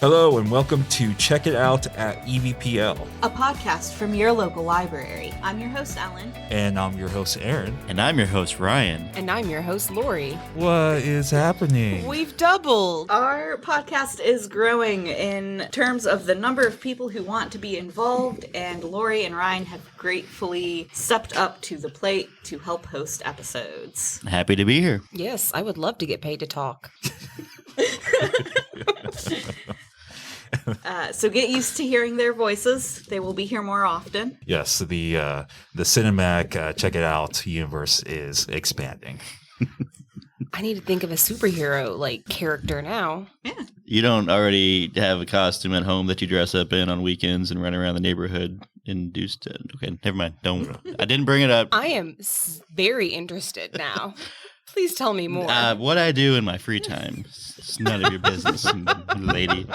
Hello and welcome to Check It Out at EVPL, a podcast from your local library. I'm your host, Ellen. and I'm your host, Aaron. And I'm your host, Ryan. And I'm your host, Lori. What is happening? We've doubled. Our podcast is growing in terms of the number of people who want to be involved, and Lori and Ryan have gratefully stepped up to the plate to help host episodes. Happy to be here. Yes, I would love to get paid to talk. So get used to hearing their voices. They will be here more often. Yes, the cinematic Check It Out universe is expanding. I need to think of a superhero character now. Yeah. You don't already have a costume at home that you dress up in on weekends and run around the neighborhood and do stuff. Okay, never mind. I didn't bring it up. I am very interested now. Please tell me more. What I do in my free time. It's none of your business, lady.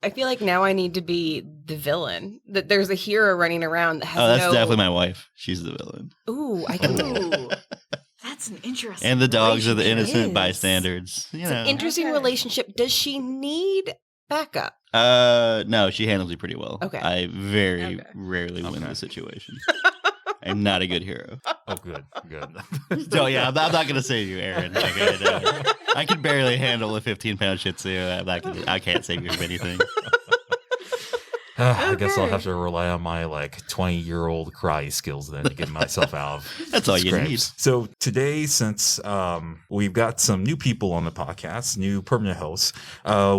I feel like now I need to be the villain. That there's a hero running around that has That's definitely my wife. She's the villain. Ooh, I can Ooh. That's an interesting And the dogs are the relationship. innocent It is. bystanders. It's an interesting Okay. relationship. Does she need backup? No, she handles it pretty well. Okay. I very Okay. rarely win Okay. the situation. I'm not a good hero. Oh, good. So yeah, I'm not going to save you, Aaron. I can barely handle a 15-pound Shih Tzu. I can't save you from anything. I guess I'll Okay. have to rely on my 20-year-old cry skills then to get myself out of That's all you scrapes. need. So today, since we've got some new people on the podcast, new permanent hosts,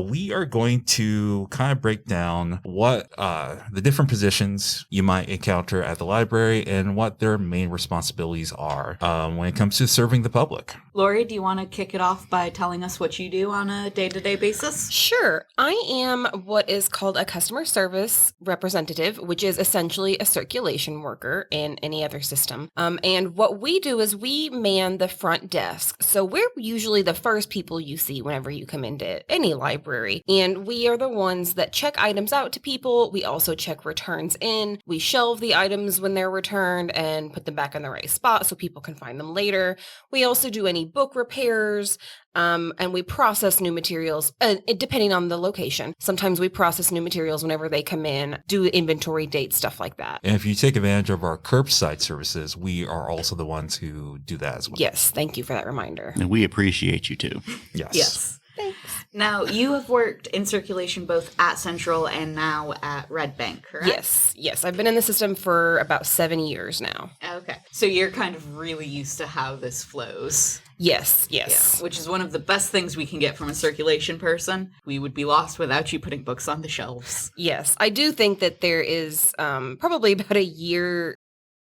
we are going to kind of break down what the different positions you might encounter at the library and what their main responsibilities are when it comes to serving the public. Lori, do you want to kick it off by telling us what you do on a day-to-day basis? Sure. I am what is called a customer service representative, which is essentially a circulation worker in any other system. And what we do is we man the front desk. So we're usually the first people you see whenever you come into any library. And we are the ones that check items out to people. We also check returns in. We shelve the items when they're returned and put them back in the right spot so people can find them later. We also do any book repairs. And we process new materials, depending on the location. Sometimes we process new materials whenever they come in, do inventory dates, stuff like that. And if you take advantage of our curbside services, we are also the ones who do that as well. Yes, thank you for that reminder. And we appreciate you too. Yes. Yes. Thanks. Now, you have worked in circulation both at Central and now at Red Bank, correct? Yes. I've been in the system for about 7 years now. Okay. So you're kind of really used to how this flows. Yes. Yeah, which is one of the best things we can get from a circulation person. We would be lost without you putting books on the shelves. Yes. I do think that there is probably about a year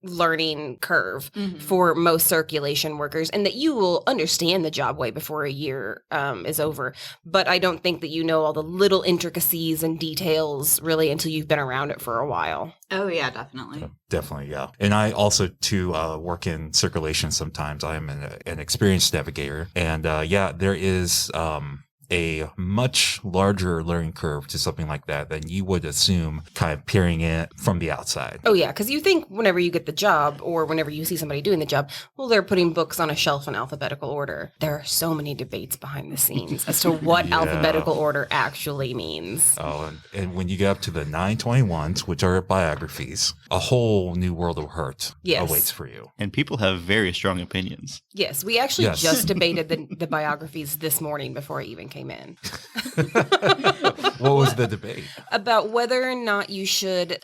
learning curve for most circulation workers, and that you will understand the job way before a year is over. But I don't think that you know all the little intricacies and details really until you've been around it for a while. Oh, yeah, definitely. Definitely, yeah. And I also, too, work in circulation sometimes. I am an experienced navigator. And, there is a much larger learning curve to something like that than you would assume kind of peering in from the outside. Oh, yeah, because you think whenever you get the job or whenever you see somebody doing the job, well, they're putting books on a shelf in alphabetical order. There are so many debates behind the scenes as to what Yeah. alphabetical order actually means. Oh, and when you get up to the 921s, which are biographies, a whole new world of hurt Yes. awaits for you. And people have very strong opinions. Yes, we actually Yes. just debated the biographies this morning before I even came in. What was the debate? About whether or not you should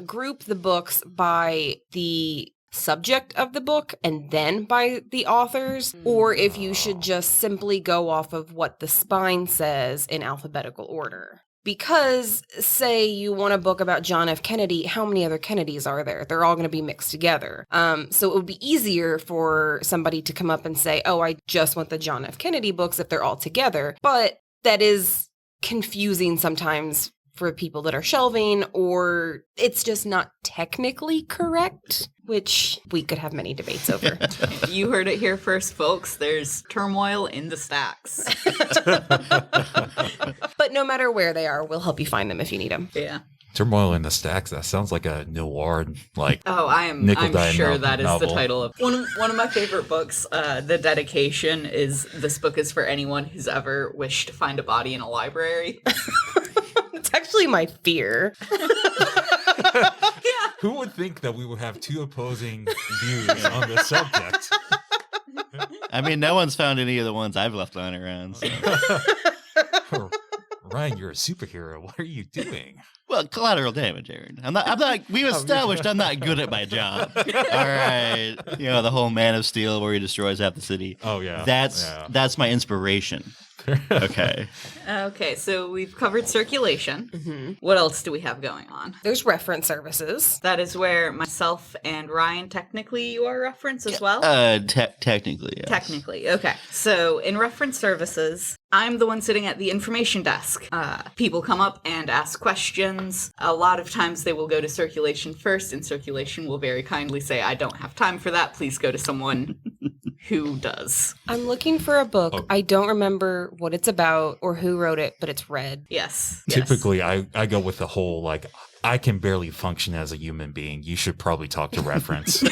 group the books by the subject of the book and then by the authors, or if you should just simply go off of what the spine says in alphabetical order. Because, say you want a book about John F. Kennedy, how many other Kennedys are there? They're all going to be mixed together. So it would be easier for somebody to come up and say, oh, I just want the John F. Kennedy books if they're all together. But that is confusing sometimes for people that are shelving, or it's just not technically correct, which we could have many debates over. You heard it here first, folks. There's turmoil in the stacks. But no matter where they are, we'll help you find them if you need them. Yeah. Turmoil in the Stacks. That sounds like a noir, like I'm sure that is the title of one of my favorite books. The dedication is, "This book is for anyone who's ever wished to find a body in a library." It's actually my fear. Yeah. Who would think that we would have two opposing views on the subject? I mean, no one's found any of the ones I've left lying around. So. Ryan, you're a superhero. What are you doing? Well, collateral damage, Aaron. I'm not. We've established I'm not good at my job. All right, the whole Man of Steel where he destroys half the city. Oh yeah, that's my inspiration. Okay. Okay, so we've covered circulation. Mm-hmm. What else do we have going on? There's reference services. That is where myself and Ryan, technically, you are reference as well? Technically, yes. Technically, okay. So in reference services, I'm the one sitting at the information desk. People come up and ask questions. A lot of times they will go to circulation first, and circulation will very kindly say, "I don't have time for that. Please go to someone who does." I'm looking for a book. I don't remember what it's about or who wrote it, but it's red. Yes. Typically, I go with the whole, like, I can barely function as a human being. You should probably talk to reference.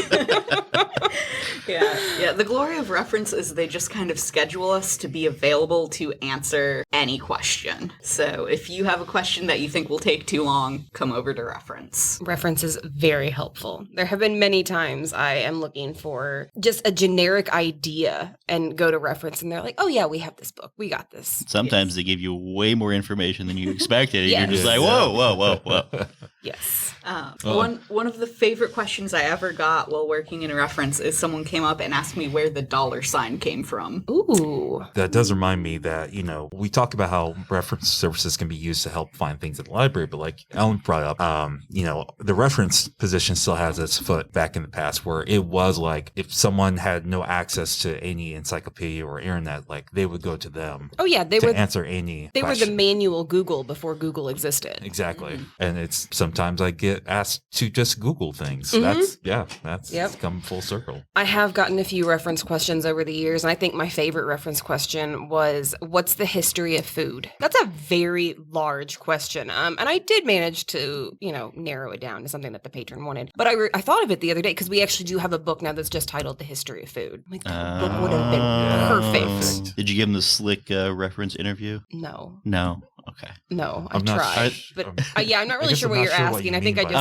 Yeah. The glory of reference is they just kind of schedule us to be available to answer any question. So if you have a question that you think will take too long, come over to reference. Reference is very helpful. There have been many times I am looking for just a generic idea and go to reference and they're like, "Oh yeah, we have this book. We got this." Sometimes they give you way more information than you expected. And Yes. you're just like, whoa. Yes. One of the favorite questions I ever got while working in a reference is someone came up and asked me where the $sign came from. Ooh. That does remind me that, we talk about how reference services can be used to help find things at the library, but like Ellen brought up, the reference position still has its foot back in the past where it was like if someone had no access to any encyclopedia or internet, like they would go to them. Oh yeah, they to were answer any They question. were the manual Google before Google existed. Exactly. Mm-hmm. And it's sometimes I get asked to just Google things. Mm-hmm. That's come full circle. I have gotten a few reference questions over the years, and I think my favorite reference question was, "What's the history of food?" That's a very large question, and I did manage to, narrow it down to something that the patron wanted. But I thought of it the other day because we actually do have a book now that's just titled "The History of Food." Like, that book would have been perfect. Did you give him the slick reference interview? No. Okay. No, I I'm not tried. But I'm not really sure what you're asking. I think I just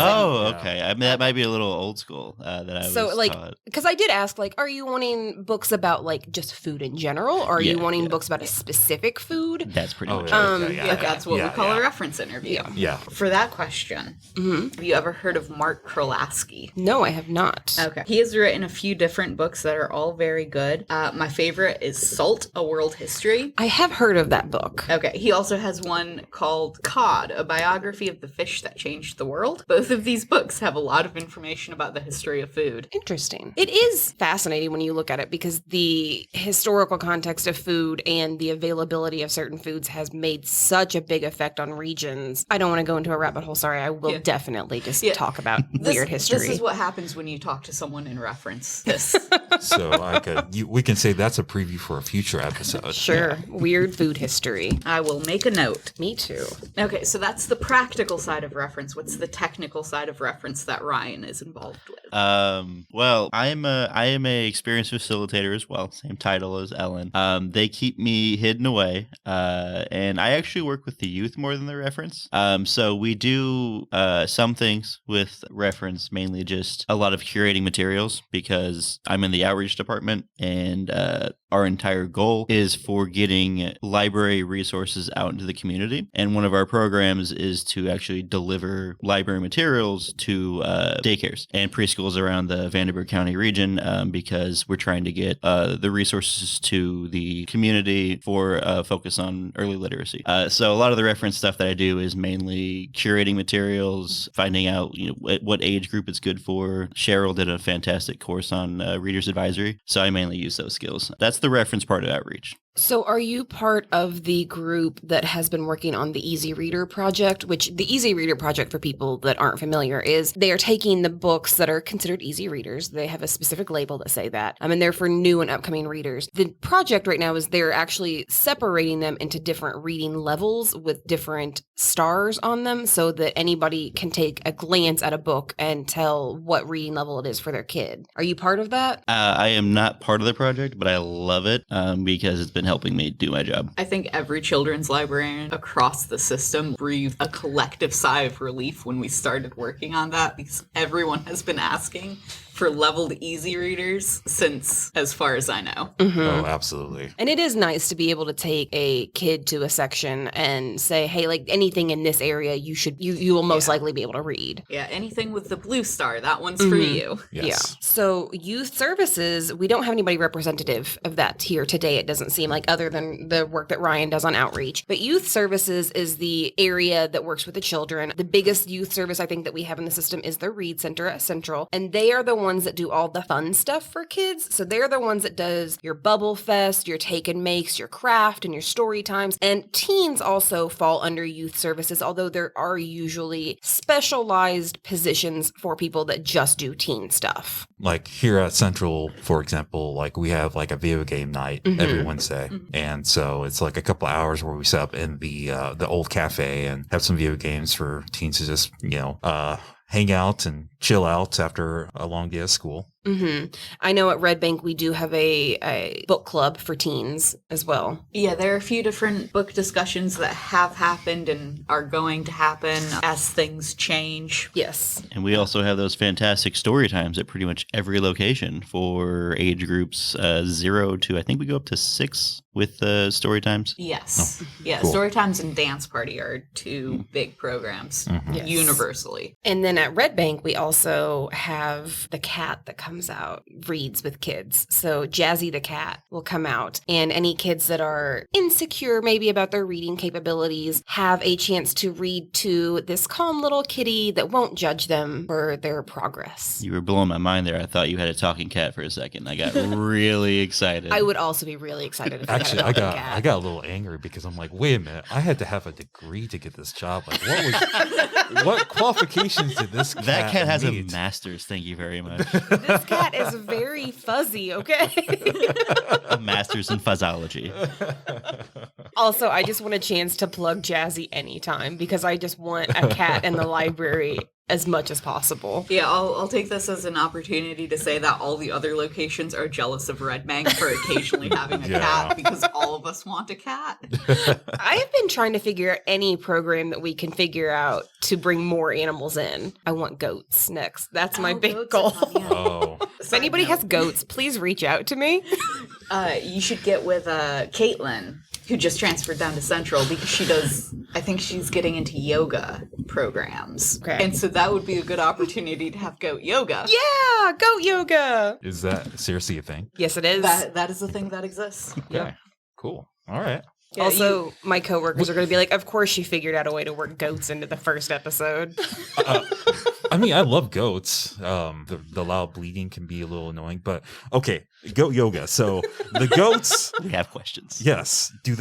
okay. I mean, that might be a little old school that I was taught. Because I did ask, are you wanting books about, just food in general? Or are you wanting books about a specific food? That's pretty much Yeah, that's what we call a reference interview. Yeah. For that question, have you ever heard of Mark 𝗏𝗏𝗪𝗏𝗏𝗏? No, I have not. Okay. He has written a few different books that are all very good. My favorite is Salt, A World History. I have heard of that book. Okay. He also has one called 𝗏𝗏𝗀𝗏, A Biography of the Fish That Changed the World. Both of these books have a lot of information about the history of food. Interesting. It is fascinating when you look at it because the historical context of food and the availability of certain foods has made such a big effect on regions. I don't want to go into a rabbit hole. Sorry, I will definitely just talk about weird history. This is what happens when you talk to someone in reference. So we can say that's a preview for a future episode. Sure. Weird food history. I will make a note. Me too. Okay, so that's the practical side of reference. What's the technical side of reference that Ryan is involved with? Well, I am a experienced facilitator as well, same title as Ellen. They keep me hidden away, and I actually work with the youth more than the reference. So we do some things with reference, mainly just a lot of curating materials because I'm in the outreach department, and our entire goal is for getting library resources out into the community. And one of our programs is to actually deliver library materials to daycares and preschools around the Vanderbilt County region because we're trying to get the resources to the community for focus on early literacy. So a lot of the reference stuff that I do is mainly curating materials, finding out what age group it's good for. Cheryl did a fantastic course on reader's advisory, so I mainly use those skills. That's the reference part of outreach. So are you part of the group that has been working on the Easy Reader project, which the Easy Reader project, for people that aren't familiar, is they are taking the books that are considered easy readers. They have a specific label that say that. And they're for new and upcoming readers. The project right now is they're actually separating them into different reading levels with different stars on them so that anybody can take a glance at a book and tell what reading level it is for their kid. Are you part of that? I am not part of the project, but I love it because it's been helping me do my job. I think every children's librarian across the system breathed a collective sigh of relief when we started working on that, because everyone has been asking for leveled easy readers since as far as I know. Mm-hmm. Oh, absolutely. And it is nice to be able to take a kid to a section and say, hey, like anything in this area you will most likely be able to read. Yeah, anything with the blue star, that one's for you. Yes. Yeah. So youth services, we don't have anybody representative of that here today, it doesn't seem like, other than the work that Ryan does on outreach. But youth services is the area that works with the children. The biggest youth service I think that we have in the system is the Read Center at Central. And they are the ones that do all the fun stuff for kids. So they're the ones that does your Bubble Fest, your Take and Makes, your craft, and your story times. And teens also fall under youth services, although there are usually specialized positions for people that just do teen stuff. Like here at Central, for example, like we have like a video game night every Wednesday. And so it's like a couple of hours where we set up in the old cafe and have some video games for teens to just, hang out and chill out after a long day of school. Mm-hmm. I know at Red Bank we do have a book club for teens as well. Yeah, there are a few different book discussions that have happened and are going to happen as things change. Yes. And we also have those fantastic story times at pretty much every location for age groups 0 to, I think we go up to 6 with story times. Yes. Yeah, cool. Story Times and Dance Party are two big programs Yes. universally. And then at Red Bank, we also have the cat that comes out, reads with kids. So Jazzy the cat will come out, and any kids that are insecure maybe about their reading capabilities have a chance to read to this calm little kitty that won't judge them for their progress. You were blowing my mind there. I thought you had a talking cat for a second. I got really excited. I would also be really excited if Actually, I I got a talking cat. got a little angry because I'm like, wait a minute, I had to have a degree to get this job. Like, what qualifications did this cat That cat has meet? a master's. Thank you very much. This cat is very fuzzy, okay? A master's in fuzzology. Also, I just want a chance to plug Jazzy anytime because I just want a cat in the library as much as possible. Yeah, I'll take this as an opportunity to say that all the other locations are jealous of Red Bank for occasionally having a cat because all of us want a cat. I have been trying to figure out any program that we can figure out to bring more animals in. I want goats next. That's my big goats goal. are fun, yeah. Oh, If anybody has goats, please reach out to me. You should get with Caitlin, who just transferred down to Central because I think she's getting into yoga programs. Okay. And so that would be a good opportunity to have goat yoga. Yeah, goat yoga. is that seriously a thing? Yes, it is. That is a thing that exists. Okay, cool. All right. Yeah, Also, my coworkers are going to be like, of course she figured out a way to work goats into the first episode. I mean, I love goats. The loud bleeding can be a little annoying, but okay, goat yoga. So the goats, We have questions. yes. Do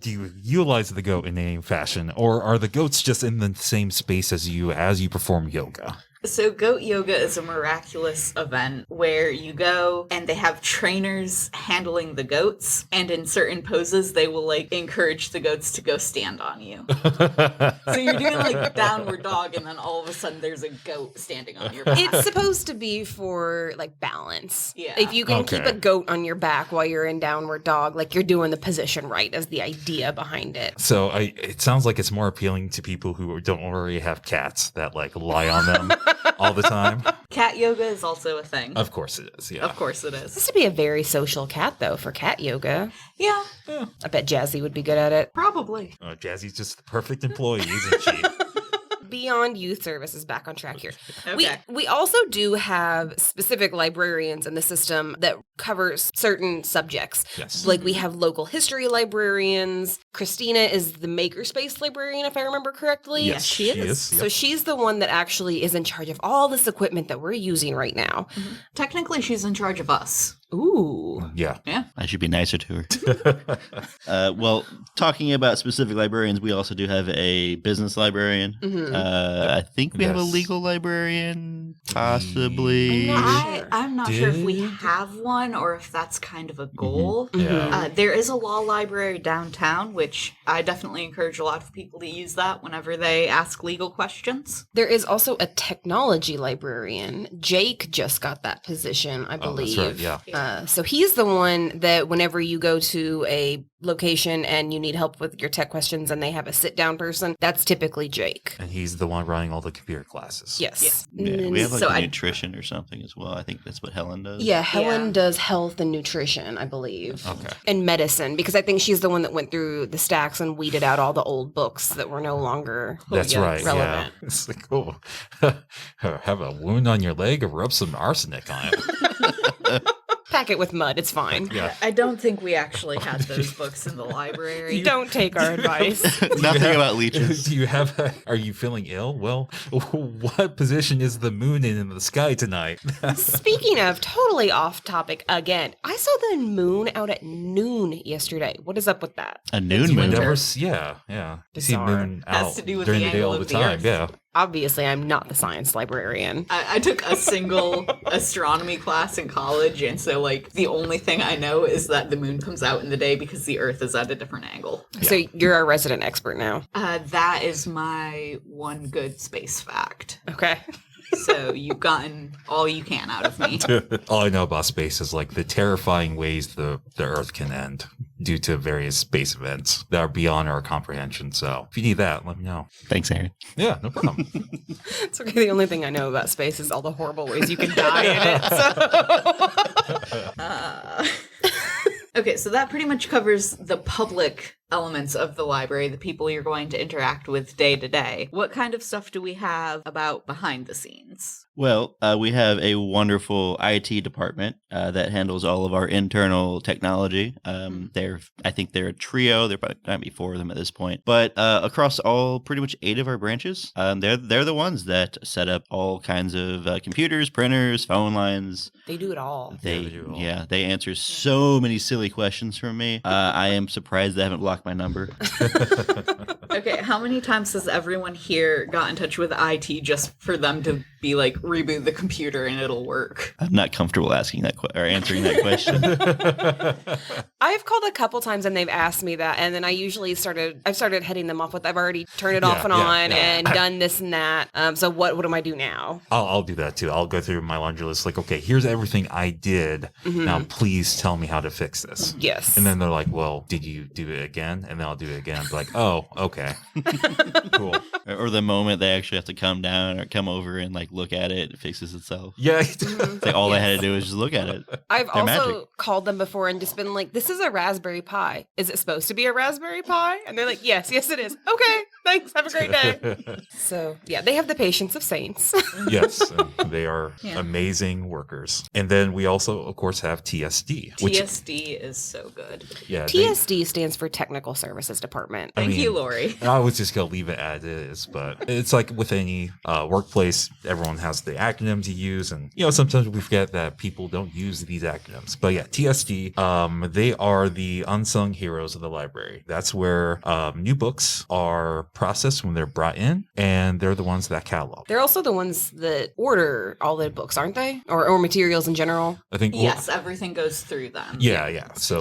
you utilize the goat in any fashion, or are the goats just in the same space as you perform yoga? So goat yoga is a miraculous event where you go and they have trainers handling the goats, and in certain poses they will encourage the goats to go stand on you. So you're doing downward dog, and then all of a sudden there's a goat standing on your back. It's supposed to be for balance. Yeah. If you can Okay. keep a goat on your back while you're in downward dog, you're doing the position right is the idea behind it. So it sounds like it's more appealing to people who don't already have cats that lie on them all the time. Cat yoga is also a thing. Of course it is. Yeah. Of course it This is. would be a very social cat, though, for cat yoga. Yeah, I bet Jazzy would be good at it. probably. Jazzy's just the perfect employee, isn't she? Beyond youth services, back on track here. Okay. We also do have specific librarians in the system that covers certain subjects. Yes. We have local history librarians. Christina is the makerspace librarian, if I remember correctly. Yes, she is. So she's the one that actually is in charge of all this equipment that we're using right now. Technically, she's in charge of us. Ooh. Yeah. I should be nicer to her. Well, talking about specific librarians, we also do have a business librarian. Mhm. I think we have a Yes. legal librarian, possibly. I'm not sure. I'm not sure if we Did- have one or if that's kind of a goal. Yeah. There is a law library downtown, which I definitely encourage a lot of people to use that whenever they ask legal questions. There is also a technology librarian. Jake just got that position, I Oh, believe. that's right. Yeah. So he's the one that whenever you go to a location and you need help with your tech questions and they have a sit-down person, that's typically Jake. And he's the one running all the computer classes. Yes. Yes. And Yeah, then- we have like So a I- nutrition or something as well. I think that's what Helen does. Yeah, Helen Yeah. does health and nutrition, I believe. Okay. And medicine, because I think she's the one that went through the stacks and weeded out all the old books that were no longer That's right. relevant. Yeah. It's like, oh, have a wound on your leg or rub some arsenic on it. Pack it with mud, it's fine. Yeah. I don't think we actually had those books in the library. Don't take our advice. Nothing about leeches. Do you have? Are you feeling ill? Well, what position is the moon in the sky tonight? Speaking of totally off topic again, I saw the moon out at noon yesterday. What is up with that? A noon It's You moon. winter. never, yeah. You see Bizarre. moon Has out to do with during the the day angle all the of the time. Earth. Yeah. Obviously, I'm not the science librarian. I took a single astronomy class in college, and so, like, the only thing I know is that the moon comes out in the day because the Earth is at a different angle. So you're our resident expert now. That is my one good space fact. Okay. So you've gotten all you can out of me. All I know about space is like the terrifying ways the Earth can end due to various space events that are beyond our comprehension. So if you need that, let me know. Thanks, Aaron. Yeah, no problem. It's okay. The only thing I know about space is all the horrible ways you can die in it. So. Okay, so that pretty much covers the public elements of the library, the people you're going to interact with day to day. What kind of stuff do we have about behind the scenes? Well, we have a wonderful IT department that handles all of our internal technology. I think they're a trio. There probably might be 4 of them at this point, but across all pretty much 8 of our branches, they're the ones that set up all kinds of computers, printers, phone lines. They do it all. Yeah, they do it all. They answer so many silly questions from me. I am surprised they haven't blocked my number. Okay, how many times has everyone here got in touch with IT just for them to be like, reboot the computer and it'll work? I'm not comfortable asking that or answering that question. I've called a couple times and they've asked me that, and then I've started heading them off with, I've already turned it off and on and done this and that. So what do I do now? I'll do that too. I'll go through my laundry list. Like, okay, here's everything I did. Now, please tell me how to fix this. Yes. And then they're like, well, did you do it again? And then I'll do it again. I'm like, oh, okay. Cool. Or the moment they actually have to come down or come over and like look at it, it fixes itself. Yeah. It's like all they had to do was just look at it. I've They're also magic. called them before and just been like, this is a Raspberry Pi. Is it supposed to be a Raspberry Pi? And they're like, yes, it is. Okay, thanks. Have a great day. So, yeah, they have the patience of saints. Yes, and they are Yeah. amazing workers. And then we also, of course, have TSD. Which, TSD is so good. yeah, TSD stands for Technical Services Department. I Thank mean, you, Lori. I was just gonna leave it as is, but it's like with any workplace, everyone has the acronyms you use, and sometimes we forget that people don't use these acronyms. But yeah, TSD, they are the unsung heroes of the library. That's where new books are processed when they're brought in, and they're the ones that catalog. They're also the ones that order all the books, aren't they? Or materials in general. I think. Yes, everything goes through them. Yeah. So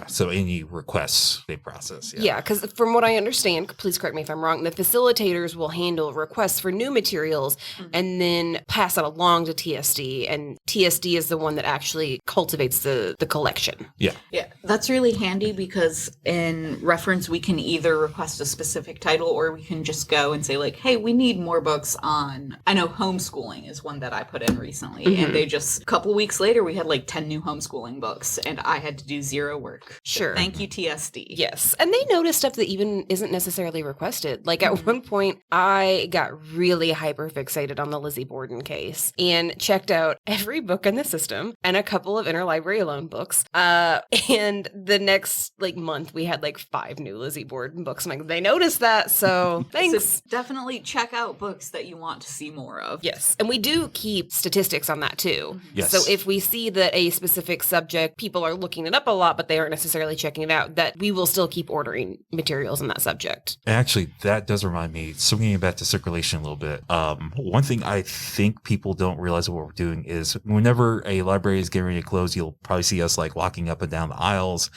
so any requests they process. Yeah, because from what I understand, please correct me if I'm wrong, the facilitators will handle requests for new materials and then pass it along to TSD, and TSD is the one that actually cultivates the collection. Yeah. Yeah, that's really handy because in reference, we can either request a specific title or we can just go and say like, hey, we need more books on, I know homeschooling is one that I put in recently, and they just, a couple weeks later, we had like 10 new homeschooling books and I had to do 0 work. So Sure. thank you, TSD. Yes, and they notice stuff that even isn't necessarily requested. Like at one point, point, I got really hyper fixated on the Lizzie Borden case and checked out every book in the system and a couple of interlibrary loan books. And the next month, we had 5 new Lizzie Borden books. I'm like, they noticed that, so thanks. So definitely check out books that you want to see more of. Yes, and we do keep statistics on that too. Yes. So if we see that a specific subject, people are looking it up a lot, but they aren't necessarily checking it out, that we will still keep ordering materials in that subject. Actually, that does remind me, swinging back to circulation a little bit. One thing I think people don't realize what we're doing is whenever a library is getting ready to close, you'll probably see us walking up and down the aisles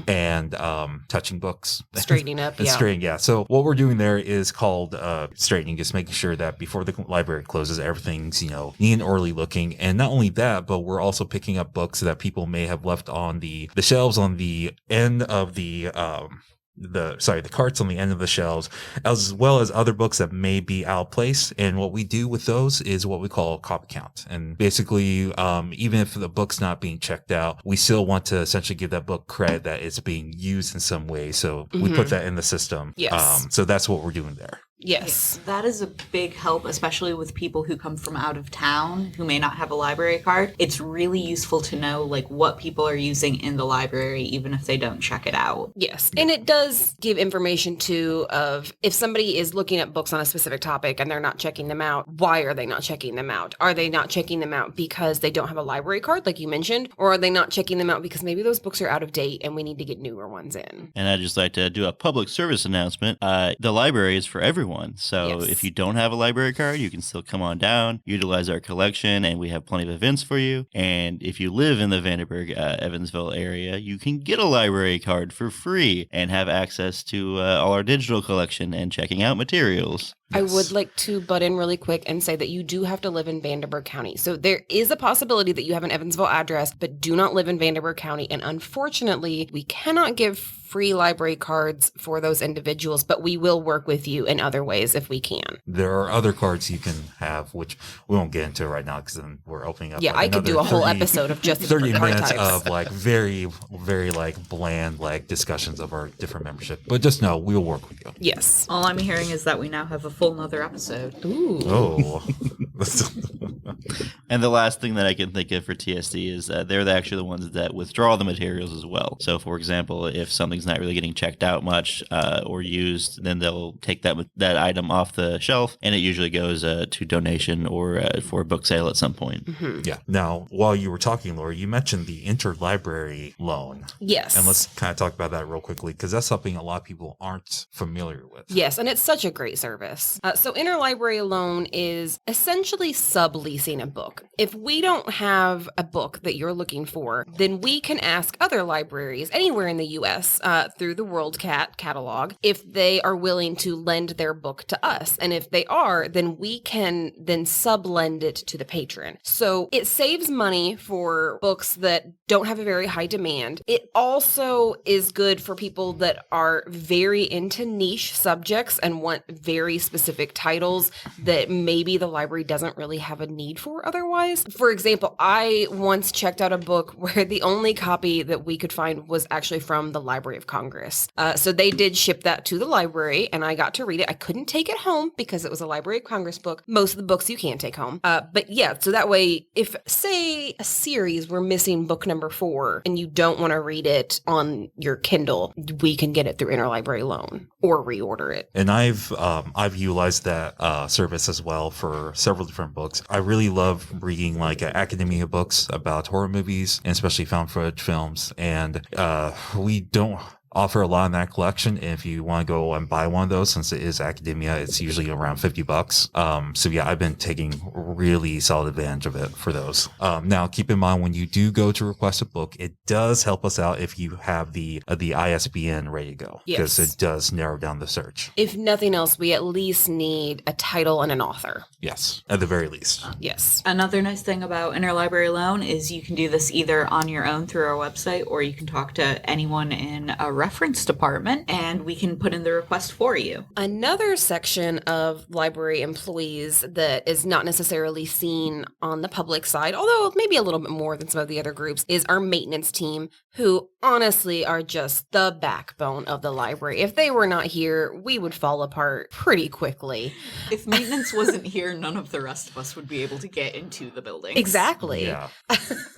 and touching books. Straightening up, yeah. Straightening, yeah. So what we're doing there is called straightening, just making sure that before the library closes, everything's, neat and orderly looking. And not only that, but we're also picking up books that people may have left on the shelves on the end of the carts on the end of the shelves, as well as other books that may be out of place. And what we do with those is what we call a copy count. And basically, even if the book's not being checked out, we still want to essentially give that book credit that it's being used in some way. So we put that in the system. Yes. So that's what we're doing there. Yes. That is a big help, especially with people who come from out of town who may not have a library card. It's really useful to know what people are using in the library, even if they don't check it out. Yes. And it does give information too of if somebody is looking at books on a specific topic and they're not checking them out, why are they not checking them out? Are they not checking them out because they don't have a library card, like you mentioned? Or are they not checking them out because maybe those books are out of date and we need to get newer ones in? And I'd just like to do a public service announcement. The library is for everyone. So Yes. if you don't have a library card, you can still come on down, utilize our collection, and we have plenty of events for you. And if you live in the Vandenberg, Evansville area, you can get a library card for free and have access to all our digital collection and checking out materials. I would like to butt in really quick and say that you do have to live in Vandenberg County. So there is a possibility that you have an Evansville address, but do not live in Vandenberg County. And unfortunately, we cannot give free library cards for those individuals, but we will work with you in other ways if we can. There are other cards you can have, which we won't get into right now because then we're opening up. Yeah, I could do a whole episode of just the 30 different card minutes types. of very, very bland discussions of our different membership. But just know we'll work with you. Yes. All I'm hearing is that we now have a full nother episode. Ooh. Oh. And the last thing that I can think of for TSD is they're actually the ones that withdraw the materials as well. So, for example, if something's not really getting checked out much or used, then they'll take that item off the shelf, and it usually goes to donation or for a book sale at some point. Mm-hmm. Yeah. Now, while you were talking, Laura, you mentioned the interlibrary loan. Yes. And let's kind of talk about that real quickly because that's something a lot of people aren't familiar with. Yes, and it's such a great service. So interlibrary loan is essentially subleasing a book. If we don't have a book that you're looking for, then we can ask other libraries anywhere in the U.S. Through the WorldCat catalog if they are willing to lend their book to us. And if they are, then we can then sublend it to the patron. So it saves money for books that don't have a very high demand. It also is good for people that are very into niche subjects and want very specific titles that maybe the library doesn't really have a need for otherwise. For example, I once checked out a book where the only copy that we could find was actually from the Library of Congress. So they did ship that to the library and I got to read it. I couldn't take it home because it was a Library of Congress book. Most of the books you can't take home. But yeah, so that way, if say a series we're missing book number 4 and you don't want to read it on your Kindle, we can get it through interlibrary loan or reorder it. And I've utilized that service as well for several different books. I really love reading academia books about horror movies and especially found footage films. And we don't offer a lot in that collection. And if you want to go and buy one of those, since it is academia, it's usually around $50. So yeah, I've been taking really solid advantage of it for those. Now keep in mind when you do go to request a book, it does help us out if you have the ISBN ready to go. Because it does narrow down the search. If nothing else, we at least need a title and an author. Yes, at the very least. Yes. Another nice thing about interlibrary loan is you can do this either on your own through our website or you can talk to anyone in a reference department, and we can put in the request for you. Another section of library employees that is not necessarily seen on the public side, although maybe a little bit more than some of the other groups, is our maintenance team, who honestly are just the backbone of the library. If they were not here, we would fall apart pretty quickly. If maintenance wasn't here, none of the rest of us would be able to get into the building. Exactly. Yeah.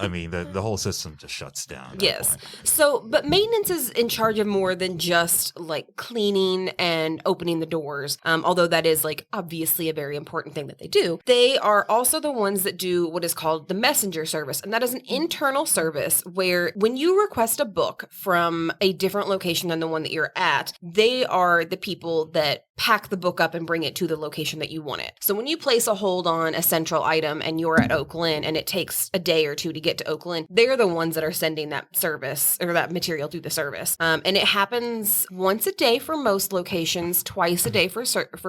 I mean, the whole system just shuts down. at that Yes. point. So, but maintenance is in charge of more than just like cleaning and opening the doors. Although that is like obviously a very important thing that they do. They are also the ones that do what is called the messenger service. And that is an internal service where when you request a book from a different location than the one that you're at, they are the people that pack the book up and bring it to the location that you want it. So when you place a hold on a central item and you're at Oakland and it takes a day or two to get to Oakland, they're the ones that are sending that service or that material through the service. And it happens once a day for most locations, twice a day for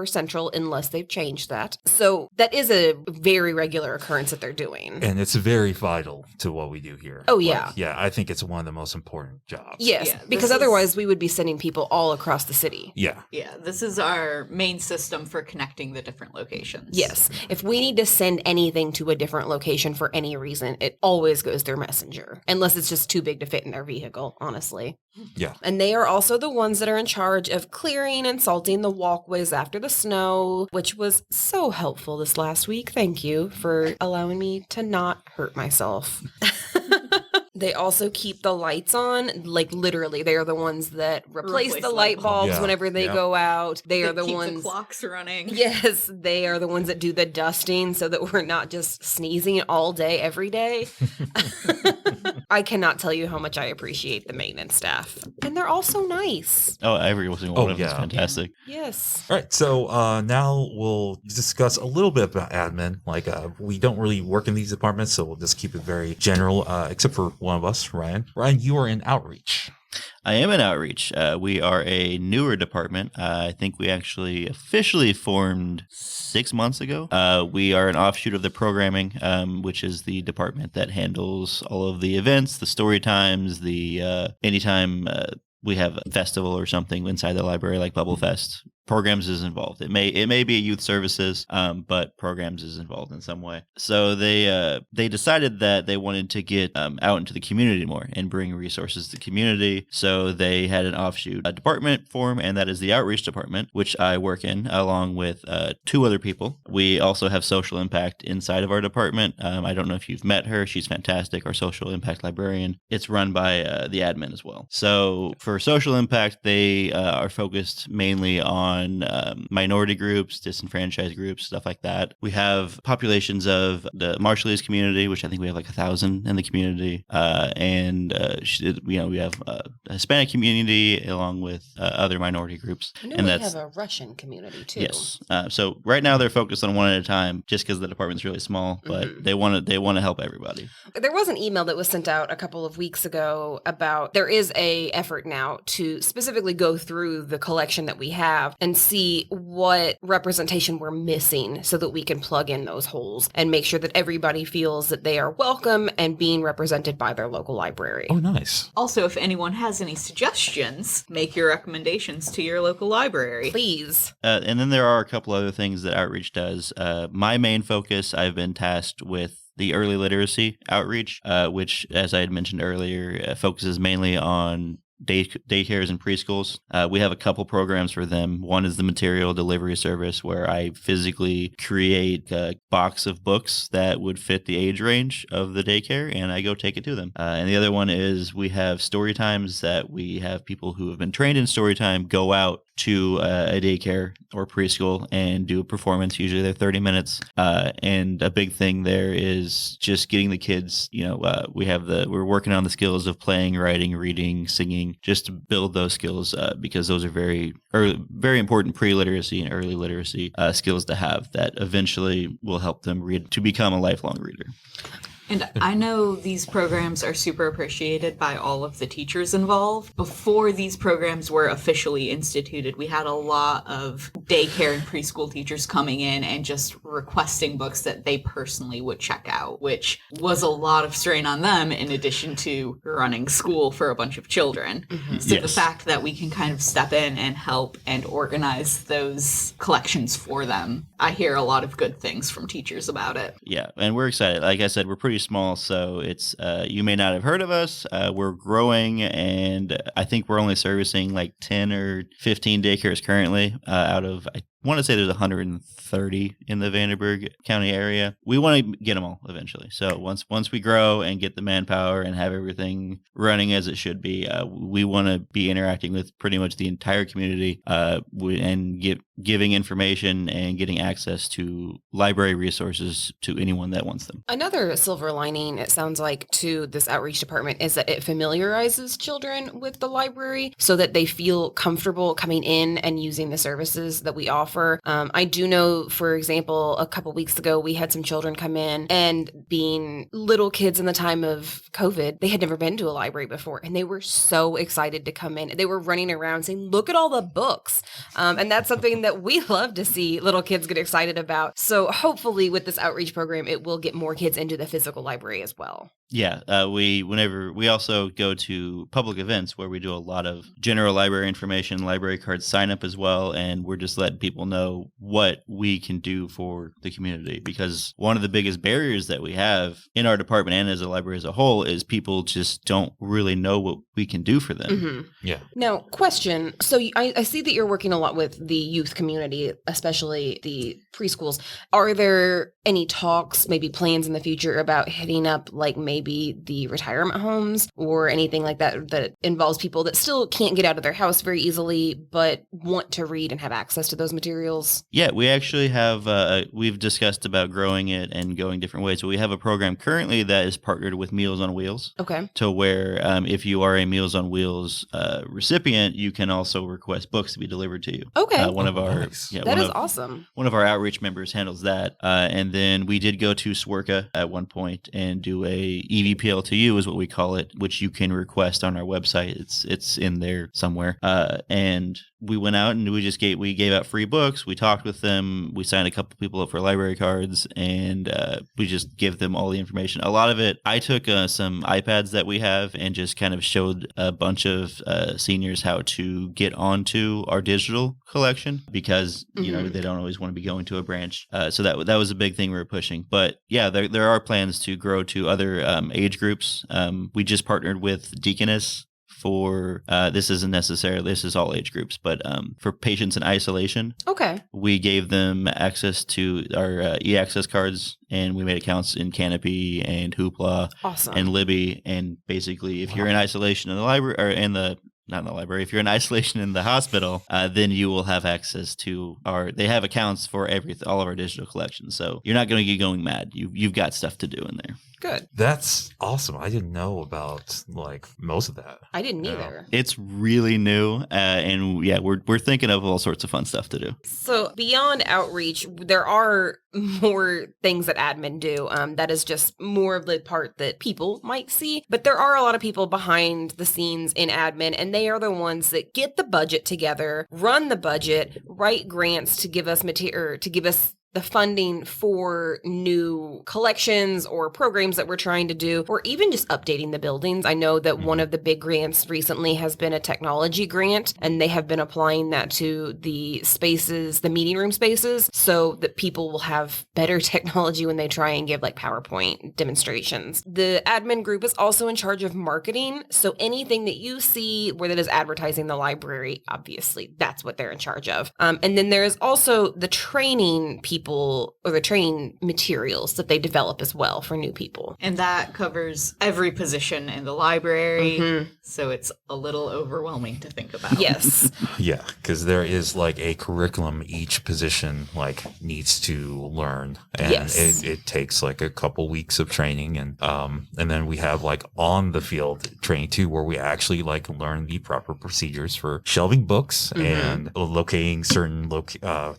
Central, unless they've changed that. So that is a very regular occurrence that they're doing. And it's very vital to what we do here. Oh, yeah. Like, yeah, I think it's one of the most important jobs. Yes, Yeah, because this is- otherwise we would be sending people all across the city. Yeah. Yeah, this is our main system for connecting the different locations. Yes. If we need to send anything to a different location for any reason, it always goes through Messenger, unless it's just too big to fit in their vehicle, honestly. Yeah. And they are also the ones that are in charge of clearing and salting the walkways after the snow, which was so helpful this last week. Thank you for allowing me to not hurt myself. They also keep the lights on. Like literally, they are the ones that replace the light bulbs Yeah, whenever they yeah. go out. They are the keep ones. the clocks running. Yes, they are the ones that do the dusting so that we're not just sneezing all day, every day. I cannot tell you how much I appreciate the maintenance staff. And they're also nice. Oh, every single one of them is yeah. fantastic. Yes. All right, so now we'll discuss a little bit about admin. Like, we don't really work in these departments, so we'll just keep it very general, except for one of us, Ryan. Ryan, you are in outreach. I am in outreach. We are a newer department. I think we actually officially formed 6 months ago. We are an offshoot of the programming, which is the department that handles all of the events, the story times, the anytime we have a festival or something inside the library like Bubble Fest. Programs is involved. It may be youth services, but programs is involved in some way. So they decided that they wanted to get out into the community more and bring resources to the community. So they had an offshoot department form, and that is the outreach department, which I work in along with 2 other people. We also have social impact inside of our department. I don't know if you've met her. She's fantastic. Our social impact librarian. It's run by the admin as well. So for social impact, they are focused mainly on minority groups, disenfranchised groups, stuff like that. We have populations of the Marshallese community, which I think we have like 1,000 in the community, and we have a Hispanic community along with other minority groups. I know and we that's have a Russian community too. yes. So right now they're focused on one at a time, just because the department's really small, but they want to help everybody. There was an email that was sent out a couple of weeks ago about there is a effort now to specifically go through the collection that we have and see what representation we're missing so that we can plug in those holes and make sure that everybody feels that they are welcome and being represented by their local library. Oh, nice. Also, if anyone has any suggestions, make your recommendations to your local library. Please. And then there are a couple other things that outreach does. My main focus, I've been tasked with the early literacy outreach, which, as I had mentioned earlier, focuses mainly on daycares and preschools. We have a couple programs for them. One is the material delivery service, where I physically create a box of books that would fit the age range of the daycare, and I go take it to them. And the other one is we have story times that we have people who have been trained in story time go out to a daycare or preschool and do a performance. Usually they're 30 minutes. And a big thing there is just getting the kids, we're working on the skills of playing, writing, reading, singing, just to build those skills, because those are very important pre-literacy and early literacy skills to have that eventually will help them read to become a lifelong reader. And I know these programs are super appreciated by all of the teachers involved. Before these programs were officially instituted, we had a lot of daycare and preschool teachers coming in and just requesting books that they personally would check out, which was a lot of strain on them in addition to running school for a bunch of children. So the fact that we can kind of step in and help and organize those collections for them, I hear a lot of good things from teachers about it. Yeah, and we're excited. Like I said, we're pretty small, so it's you may not have heard of us. We're growing, and I think we're only servicing like 10 or 15 daycares currently out of, I want to say there's 130 in the Vanderburgh County area. We want to get them all eventually. So once we grow and get the manpower and have everything running as it should be, we want to be interacting with pretty much the entire community and giving information and getting access to library resources to anyone that wants them. Another silver lining, it sounds like, to this outreach department is that it familiarizes children with the library so that they feel comfortable coming in and using the services that we offer. I do know, for example, a couple weeks ago, we had some children come in, and being little kids in the time of COVID, they had never been to a library before, and they were so excited to come in. They were running around saying, look at all the books. And that's something that we love to see little kids get excited about. So hopefully with this outreach program, it will get more kids into the physical library as well. Yeah, we also go to public events where we do a lot of general library information, library card sign up as well, and we're just letting people know what we can do for the community, because one of the biggest barriers that we have in our department and as a library as a whole is people just don't really know what we can do for them. Mm-hmm. Yeah. Now, question. So I see that you're working a lot with the youth community, especially the preschools. Are there any talks, maybe plans in the future about hitting up like maybe the retirement homes or anything like that that involves people that still can't get out of their house very easily but want to read and have access to those materials? Yeah, we actually have, we've discussed about growing it and going different ways. So we have a program currently that is partnered with Meals on Wheels. Okay. To where if you are a Meals on Wheels recipient, you can also request books to be delivered to you. Okay. That is awesome. One of our outreach members handles that. And then we did go to 𝗦𝗏𝗧𝗃 at one point and do a EVPL to you is what we call it, which you can request on our website. It's in there somewhere. And we went out and we gave out free books. We talked with them. We signed a couple people up for library cards, and we just give them all the information. A lot of it, I took some iPads that we have and just kind of showed a bunch of seniors how to get onto our digital collection, because you know they don't always want to be going to a branch. So that was a big thing we were pushing. But yeah, there are plans to grow to other age groups. We just partnered with Deaconess for this is all age groups, but for patients in isolation. Okay. We gave them access to our e-access cards, and we made accounts in Canopy and Hoopla and Libby. And basically, if you're in isolation in the library or not in the library, if you're in isolation in the hospital, then you will have access to they have accounts for all of our digital collections. So you're not going to get going mad. You've got stuff to do in there. Good. That's awesome. I didn't know about like most of that. I didn't either. It's really new, and yeah, we're thinking of all sorts of fun stuff to do. So beyond outreach, there are more things that admin do. That is just more of the part that people might see, but there are a lot of people behind the scenes in admin, and they are the ones that get the budget together, run the budget, write grants to give us material, to give us the funding for new collections or programs that we're trying to do, or even just updating the buildings. I know that one of the big grants recently has been a technology grant, and they have been applying that to the spaces, the meeting room spaces, so that people will have better technology when they try and give like PowerPoint demonstrations. The admin group is also in charge of marketing, so anything that you see where that is advertising the library, obviously that's what they're in charge of. And then there is also the training people, or the training materials that they develop as well for new people. And that covers every position in the library, so it's a little overwhelming to think about. Yes. Yeah, because there is like a curriculum each position like needs to learn, and it takes like a couple weeks of training, and then we have like on the field training too, where we actually like learn the proper procedures for shelving books and locating certain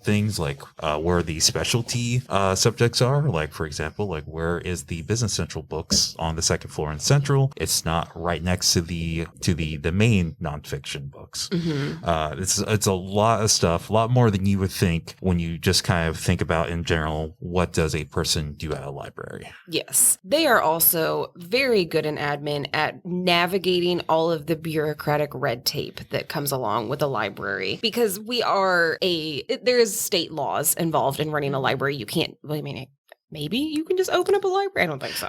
things like where the specialty subjects are. Like, for example, like where is the Business Central books on the second floor in Central? It's not right next to the main nonfiction books. It's a lot of stuff, a lot more than you would think when you just kind of think about in general, what does a person do at a library? Yes. They are also very good in admin at navigating all of the bureaucratic red tape that comes along with a library, because there's state laws involved in running a library. You can't, maybe you can just open up a library. I don't think so.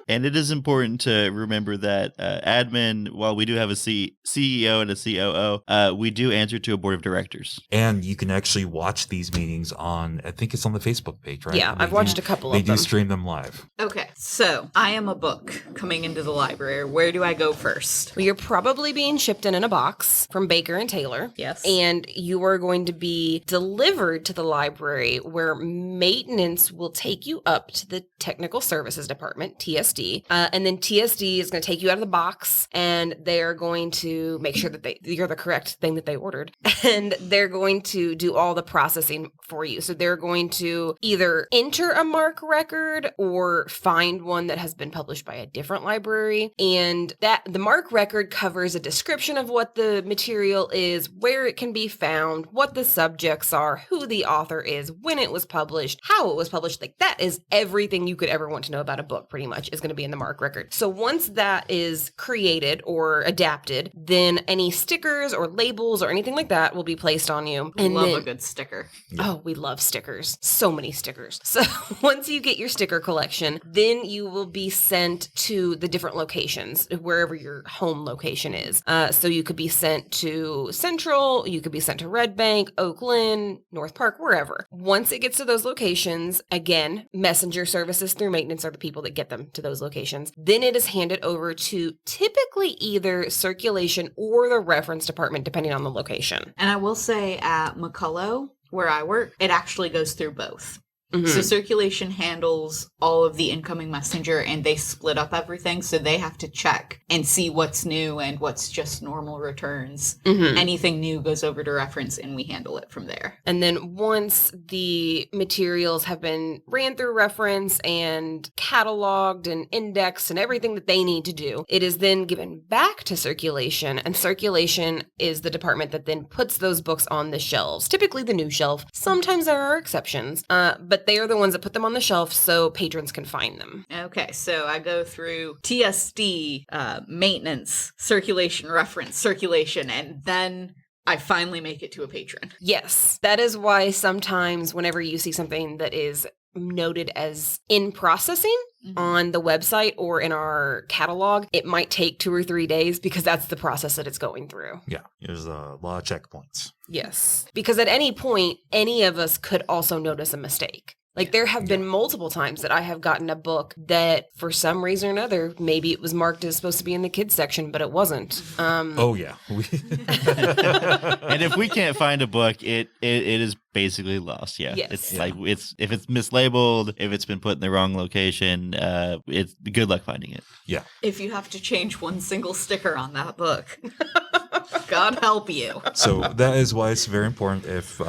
And it is important to remember that admin, while we do have a CEO and a COO, we do answer to a board of directors. And you can actually watch these meetings on, I think it's on the Facebook page, right? Yeah, I've watched a couple of them. They do stream them live. Okay, so I am a book coming into the library. Where do I go first? Well, you're probably being shipped in a box from Baker and Taylor. Yes. And you are going to be delivered to the library, where maintenance will take you up to the Technical Services Department, TSD. And then TSD is going to take you out of the box, and they're going to make sure that you're the correct thing that they ordered. And they're going to do all the processing for you. So they're going to either enter a MARC record or find one that has been published by a different library. And the MARC record covers a description of what the material is, where it can be found, what the subjects are, who the author is, when it was published, how it was published. Like, that is everything you could ever want to know about a book, pretty much, is going to be in the MARC record. So once that is created or adapted, then any stickers or labels or anything like that will be placed on you. And love a good sticker. Oh, we love stickers. So many stickers. So once you get your sticker collection, then you will be sent to the different locations, wherever your home location is. So you could be sent to Central, you could be sent to Red Bank, Oak Lynn, North Park, wherever. Once it gets to those locations, again, messenger services through maintenance are the people that get them to those locations. Then it is handed over to typically either circulation or the reference department, depending on the location. And I will say at McCullough, where I work, it actually goes through both. So circulation handles all of the incoming messenger, and they split up everything, so they have to check and see what's new and what's just normal returns. Anything new goes over to reference, and we handle it from there. And then once the materials have been ran through reference and cataloged and indexed and everything that they need to do, it is then given back to circulation, and circulation is the department that then puts those books on the shelves, typically the new shelf. Sometimes there are exceptions, but they are the ones that put them on the shelf so patrons can find them. Okay, so I go through TSD, maintenance, circulation, reference, circulation, and then I finally make it to a patron. Yes, that is why sometimes whenever you see something that is noted as in processing on the website or in our catalog, it might take 2 or 3 days, because that's the process that it's going through. Yeah, there's a lot of checkpoints. Yes, because at any point, any of us could also notice a mistake. Like, there have been multiple times that I have gotten a book that, for some reason or another, maybe it was marked as supposed to be in the kids section, but it wasn't. Oh, yeah. And if we can't find a book, it is basically lost. Yeah. Yes. It's like, if it's mislabeled, if it's been put in the wrong location, it's good luck finding it. Yeah. If you have to change one single sticker on that book, God help you. So that is why it's very important, if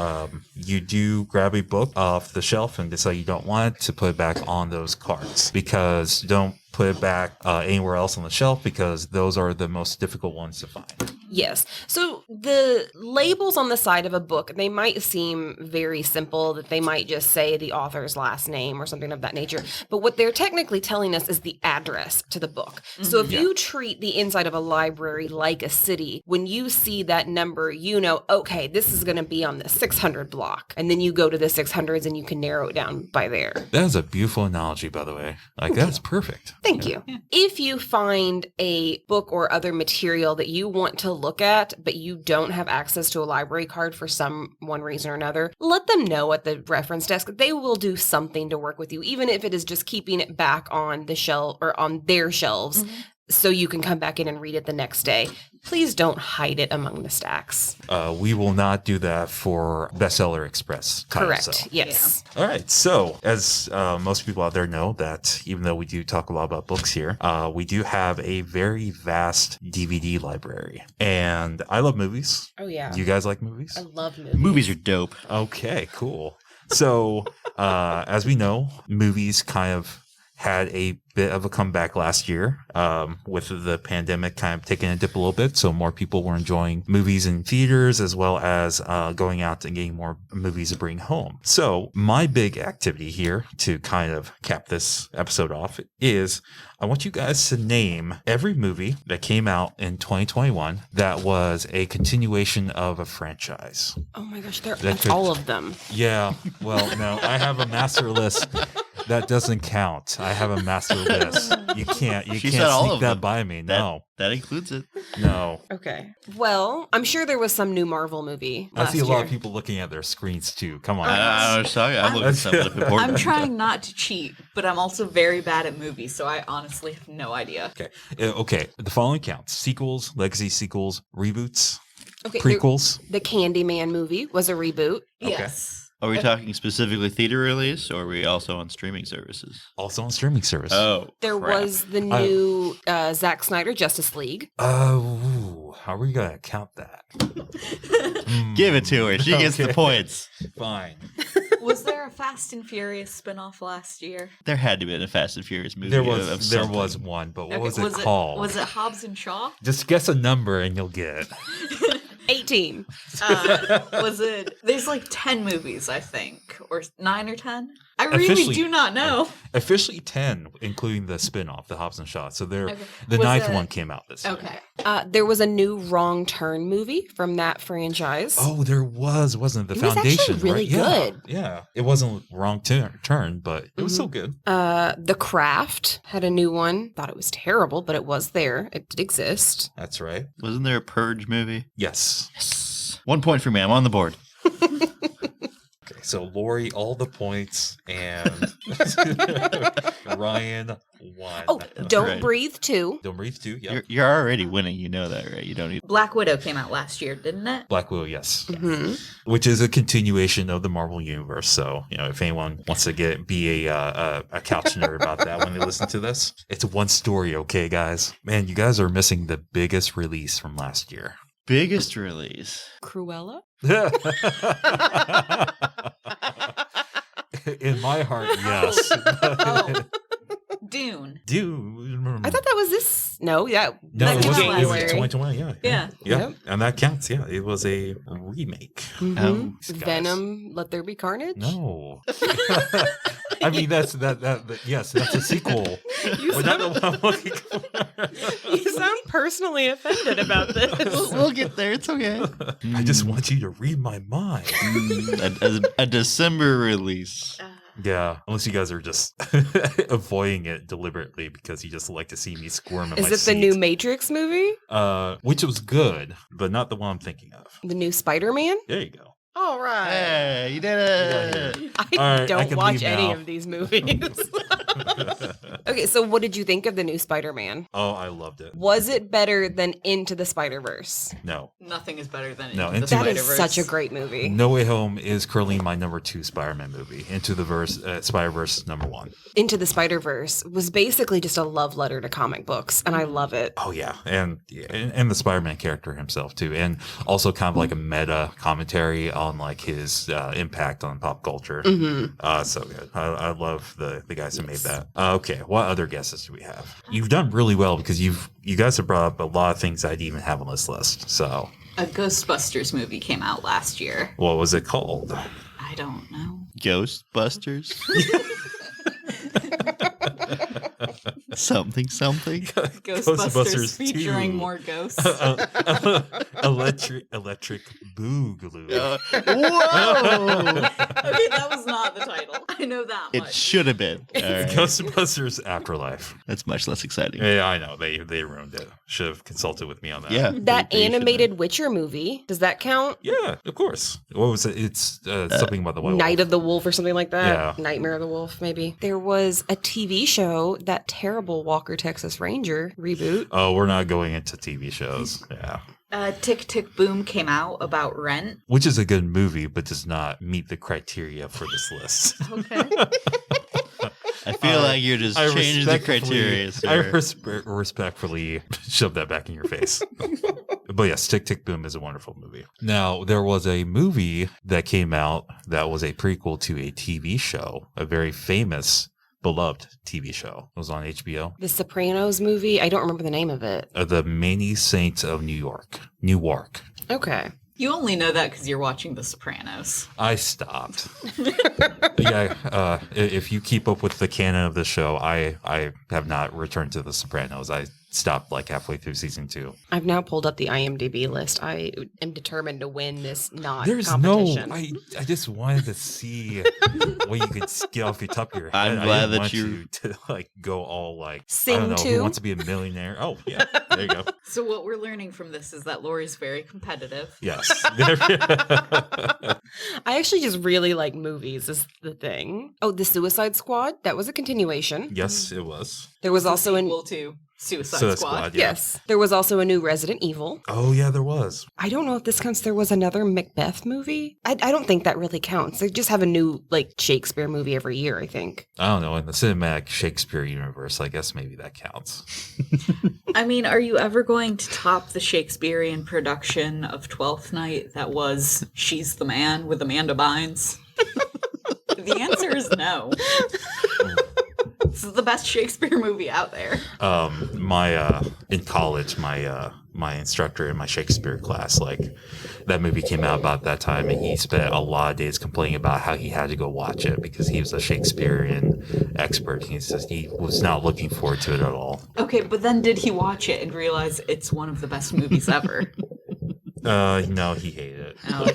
you do grab a book off the shelf and decide you don't want it, to put it back on those carts, because don't put it back anywhere else on the shelf, because those are the most difficult ones to find. Yes. So the labels on the side of a book, they might seem very simple, that they might just say the author's last name or something of that nature. But what they're technically telling us is the address to the book. So if you treat the inside of a library like a city, when you see that number, you know, okay, this is going to be on the 600 block. And then you go to the 600s and you can narrow it down by there. That is a beautiful analogy, by the way. Like, that's perfect. Thank you. If you find a book or other material that you want to look at, but you don't have access to a library card for one reason or another, let them know at the reference desk. They will do something to work with you, even if it is just keeping it back on the shelf or on their shelves, so you can come back in and read it the next day. Please don't hide it among the stacks. We will not do that for Bestseller Express. Correct. Yes. All right. So, as most people out there know, that even though we do talk a lot about books here, we do have a very vast DVD library. And I love movies. Oh, yeah. Do you guys like movies? I love movies. Movies are dope. Okay, cool. So, as we know, movies kind of had a bit of a comeback last year with the pandemic kind of taking a dip a little bit. So more people were enjoying movies in theaters as well as going out and getting more movies to bring home. So my big activity here to kind of cap this episode off is I want you guys to name every movie that came out in 2021 that was a continuation of a franchise. Oh my gosh, all of them. Yeah. Well, no, I have a master list. That doesn't count. I have a master list. You can't She said all sneak of that them. by me. No. That includes it. No. Okay. Well, I'm sure there was some new Marvel movie I last see a lot year. of people looking at their screens too. Come on. I'm sorry. I'm looking at something important. I'm trying not to cheat, but I'm also very bad at movies, so I honestly have no idea. Okay. Okay. The following counts: sequels, legacy sequels, reboots, Okay, prequels. The Candyman movie was a reboot. Yes. Are we talking specifically theater release, or are we also on streaming services? Also on streaming service. Oh, There crap. was the new Zack Snyder Justice League. Oh, how are we gonna count that? Give it to her. She gets the Okay. points. Fine. Was there a Fast and Furious spinoff last year? There had to be a Fast and Furious movie. There of something. was one, but what Okay, was it called? Was it Hobbs and Shaw? Just guess a number and you'll get it. 18. Was it? There's like 10 movies, I think, or 9 or 10. I really Officially- do not know. Officially 10, including the spin-off, the Hobbs and Shaw. So the Was ninth it- one came out this year. Okay. There was a new Wrong Turn movie from that franchise. Oh, there wasn't it? The It was actually Foundation, really right? Yeah, good. yeah. It wasn't wrong turn, but it was still good. The Craft had a new one. Thought it was terrible, but it was there. It did exist. That's right. Wasn't there a Purge movie? Yes. Yes. 1 point for me. I'm on the board. Okay, so Lori, all the points, and Ryan, 1. Oh, Don't right. Breathe too. Don't Breathe 2, yep. You're already winning. You know that, right? You don't need. Black Widow came out last year, didn't it? Black Widow, yes. Hmm. Which is a continuation of the Marvel Universe. So, if anyone wants to be a couch nerd about that when they listen to this, it's one story, okay, guys? Man, you guys are missing the biggest release from last year. Biggest release. Cruella? In my heart, yes. Oh. Dune. Dude, I thought that was this. No, yeah. no, that it came was, out it last was year. 2021, yeah. Yeah. Yep. And that counts, yeah. It was a remake. Mhm. Guys. Venom, Let There Be Carnage? No. I mean, yes, that's a sequel. You But not the one I'm looking for. You sound personally offended about this. We'll get there. It's okay. I just want you to read my mind. a December release. Yeah, unless you guys are just avoiding it deliberately because you just like to see me squirm in Is my it the seat. new Matrix movie? Which was good, but not the one I'm thinking of. The new Spider-Man? There you go. All right. Hey, you did it. I All right, I don't can watch leave any now. of these movies. Okay, so what did you think of the new Spider-Man? Oh, I loved it. Was it better than Into the Spider-Verse? No. Nothing is better than No, Into the Into- That is Spider-Verse. such a great movie. No Way Home is currently my number 2 Spider-Man movie. Into the Spider-Verse is number 1. Into the Spider-Verse was basically just a love letter to comic books, and I love it. Oh yeah, and the Spider-Man character himself too, and also kind of like a meta commentary on like his impact on pop culture. Mm-hmm. So good. I love the guys who made that. Okay, what other guesses do we have? You've done really well because you guys have brought up a lot of things I didn't even have on this list. So A Ghostbusters movie came out last year. what was it called? I don't know. Ghostbusters. Something. Ghostbusters featuring 2. more ghosts. Electric Boogaloo. Whoa! Okay, that was not the title. I know that It much. should have been. All right. Ghostbusters Afterlife. That's much less exciting. Yeah, I know. They ruined it. Should have consulted with me on that. Yeah. That They should have. animated Witcher movie, does that count? Yeah, of course. What was it? It's something about the White Night Wolf. of the Wolf or something like that? Yeah. Nightmare of the Wolf, maybe. There was a TV show, that terrible Walker, Texas Ranger reboot. Oh, we're not going into TV shows. Yeah. Tick Tick Boom came out about Rent. Which is a good movie, but does not meet the criteria for this list. Okay. I feel like you're just changing the criteria, sir. I respectfully shove that back in your face. But yes, Tick, Tick, Boom is a wonderful movie. Now, there was a movie that came out that was a prequel to a TV show, a very famous, beloved TV show. It was on HBO. The Sopranos movie. I don't remember the name of it. The Many Saints of New York. Newark. Okay. You only know that because you're watching The Sopranos. I stopped. Yeah, if you keep up with the canon of the show, I have not returned to The Sopranos. I stopped like halfway through season 2. I've now pulled up the IMDb list. I am determined to win this There's competition. no. I just wanted to see what you could get off your top of your head. I'm glad I didn't that want you to like go all like Sing I don't know too? who wants to be a millionaire. Oh yeah, there you go. So what we're learning from this is that Lori's very competitive. Yes. I actually just really like movies is the thing. Oh, The Suicide Squad. That was a continuation. Yes, it was. There was also an Sequel to Suicide Suicide Squad. Squad, yeah. yes. There was also a new Resident Evil. Oh yeah, there was. I don't know if this counts. There was another Macbeth movie. I don't think that really counts. They just have a new like Shakespeare movie every year, I think. I don't know. In the cinematic Shakespeare universe, I guess maybe that counts. I mean, are you ever going to top the Shakespearean production of Twelfth Night that was She's the Man with Amanda Bynes? The answer is no. This is the best Shakespeare movie out there. In college, my instructor in my Shakespeare class, like that movie came out about that time, and he spent a lot of days complaining about how he had to go watch it because he was a Shakespearean expert. He says he was not looking forward to it at all. Okay, but then did he watch it and realize it's one of the best movies ever? No, he hated it. Oh.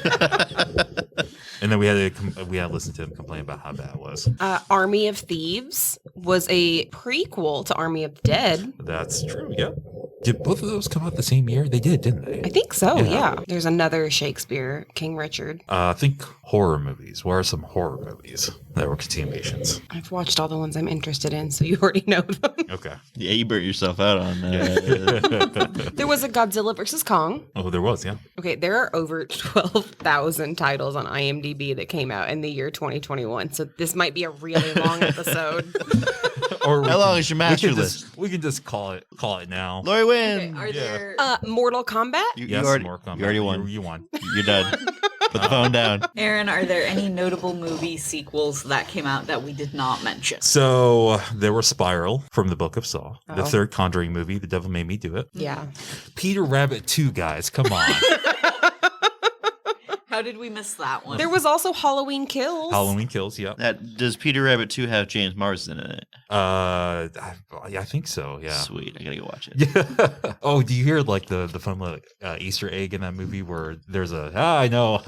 And then we had to listen to him complain about how bad it was. Army of Thieves was a prequel to Army of the Dead. That's true. Yeah. Did both of those come out the same year? They did, didn't they? I think so, Yeah. yeah. There's another Shakespeare, King Richard. I think horror movies. What are some horror movies that were continuations? I've watched all the ones I'm interested in, so you already know them. Okay. Yeah, you burnt yourself out on that. There was a Godzilla vs. Kong. Oh, there was, yeah. Okay, there are over 12,000 titles on IMDb that came out in the year 2021, so this might be a really long episode. Or How long is your master list? We can just call it now. Lori Okay, win. are there... Mortal Kombat? You Yes, already, more combat. you already won. You won. You're done. Put the phone down. Aaron, are there any notable movie sequels that came out that we did not mention? So there was Spiral from the Book of Saw, the Oh. third Conjuring movie. The Devil Made Me Do It. Yeah. Peter Rabbit 2, guys. Come on. How did we miss that one? There was also Halloween Kills. Halloween Kills. Yeah. Does Peter Rabbit 2 have James Marsden in it? I think so. Yeah. Sweet. I gotta go watch it. Yeah. Oh, do you hear like the fun like Easter egg in that movie where there's I know,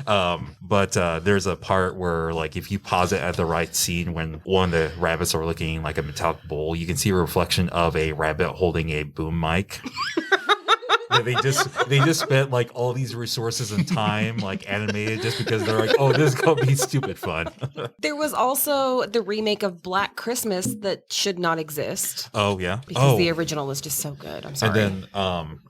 but there's a part where like if you pause it at the right scene when one of the rabbits are looking like a metallic bowl, you can see a reflection of a rabbit holding a boom mic. Yeah, they just spent like all these resources and time like animated just because they're like, oh, this is gonna be stupid fun. There was also the remake of Black Christmas that should not exist Oh yeah. because Oh. the original was just so good. I'm sorry.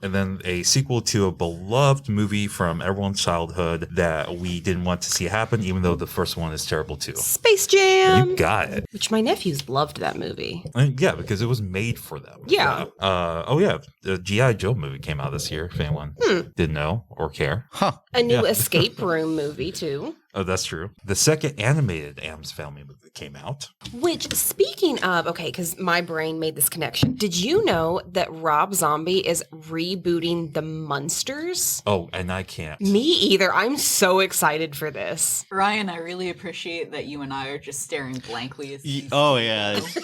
And then a sequel to a beloved movie from everyone's childhood that we didn't want to see happen, even though the first one is terrible too. Space Jam, You got it. which my nephews loved that movie. Yeah, because it was made for them. Yeah. The G.I. Joe movie came out this year, if anyone didn't know or care. Huh. A new Yeah. escape room movie too. Oh, that's true. The second animated Addams Family movie came out. Which, speaking of, okay, because my brain made this connection. Did you know that Rob Zombie is rebooting The Munsters? Oh, and I can't. Me either. I'm so excited for this. Ryan, I really appreciate that you and I are just staring blankly as these Oh yeah, it's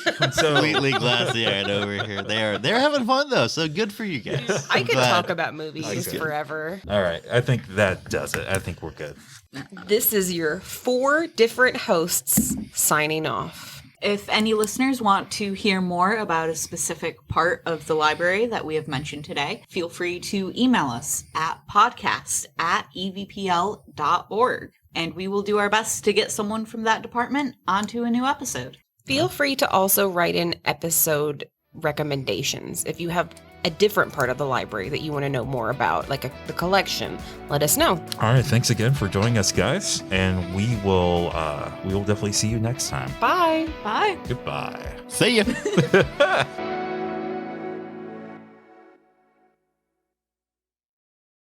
completely glassy-eyed over here. They're having fun though, so good for you guys. I I'm could glad. talk about movies Okay. forever. All right, I think that does it. I think we're good. This is your 4 different hosts signing off. If any listeners want to hear more about a specific part of the library that we have mentioned today, feel free to email us at podcast@evpl.org, and we will do our best to get someone from that department onto a new episode. Feel free to also write in episode recommendations. If you have a different part of the library that you want to know more about, like the collection, let us know. All right, thanks again for joining us, guys, and we will definitely see you next time. Bye. Bye. Goodbye. See ya.